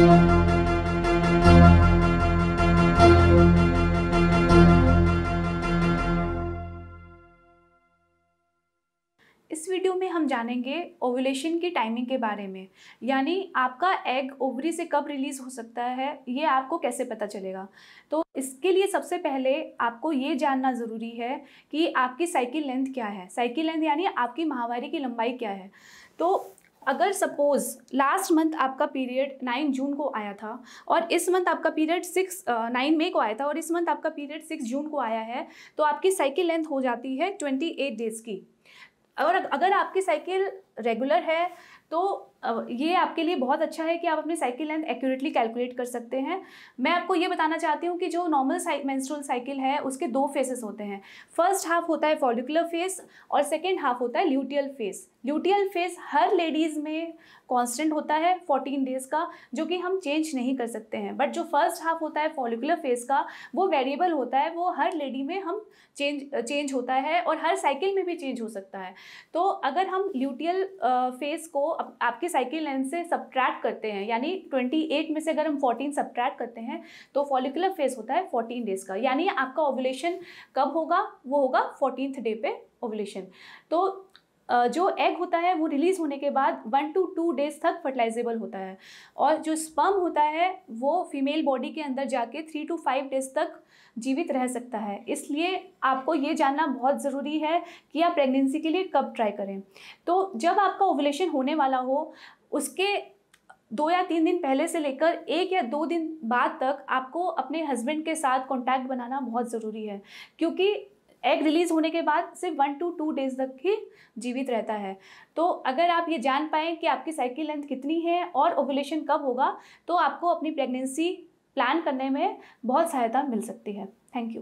इस वीडियो में हम जानेंगे ओव्यूलेशन की टाइमिंग के बारे में, यानी आपका एग ओवरी से कब रिलीज़ हो सकता है, ये आपको कैसे पता चलेगा। तो इसके लिए सबसे पहले आपको ये जानना ज़रूरी है कि आपकी साइकिल लेंथ क्या है। साइकिल लेंथ यानी आपकी माहवारी की लंबाई क्या है। तो अगर सपोज़ लास्ट मंथ आपका पीरियड 9 जून को आया था और इस मंथ आपका पीरियड 9 मई को आया था और इस मंथ आपका पीरियड 6 जून को आया है, तो आपकी साइकिल लेंथ हो जाती है 28 डेज़ की। और अगर आपकी साइकिल रेगुलर है तो ये आपके लिए बहुत अच्छा है कि आप अपनी साइकिल लेंथ एक्यूरेटली कैलकुलेट कर सकते हैं। मैं आपको ये बताना चाहती हूँ कि जो नॉर्मल मेंस्ट्रुअल साइकिल है उसके 2 फेजेस होते हैं। फर्स्ट हाफ होता है फॉलिकुलर फेज और सेकेंड हाफ होता है ल्यूटियल फेज। ल्यूटियल फेज हर लेडीज़ में कांस्टेंट होता है 14 डेज़ का, जो कि हम चेंज नहीं कर सकते हैं। बट जो फर्स्ट हाफ होता है फॉलिकुलर फेज का वो वेरिएबल होता है, वो हर लेडी में हम चेंज होता है और हर साइकिल में भी चेंज हो सकता है। तो अगर हम ल्यूटियल फेज को आपकी साइकिल लेंथ से सब्ट्रैक्ट करते हैं, यानी 28 में से अगर हम 14 सब्ट्रैक्ट करते हैं तो फॉलिकुलर फेज होता है 14 डेज़ का। यानी आपका ओव्यूलेशन कब होगा, वो होगा 14th डे पे ओव्यूलेशन। तो जो एग होता है वो रिलीज़ होने के बाद 1 to 2 डेज़ तक फर्टिलाइजेबल होता है और जो स्पर्म होता है वो फीमेल बॉडी के अंदर जाके 3 to 5 डेज़ तक जीवित रह सकता है। इसलिए आपको ये जानना बहुत ज़रूरी है कि आप प्रेगनेंसी के लिए कब ट्राई करें। तो जब आपका ओव्यूलेशन होने वाला हो उसके 2 या 3 दिन पहले से लेकर 1 या 2 दिन बाद तक आपको अपने हस्बैंड के साथ कॉन्टैक्ट बनाना बहुत ज़रूरी है, क्योंकि एग रिलीज़ होने के बाद सिर्फ 1 to 2 डेज़ तक ही जीवित रहता है। तो अगर आप ये जान पाएँ कि आपकी साइकिल लेंथ कितनी है और ओव्यूलेशन कब होगा, तो आपको अपनी प्रेगनेंसी प्लान करने में बहुत सहायता मिल सकती है। Thank you.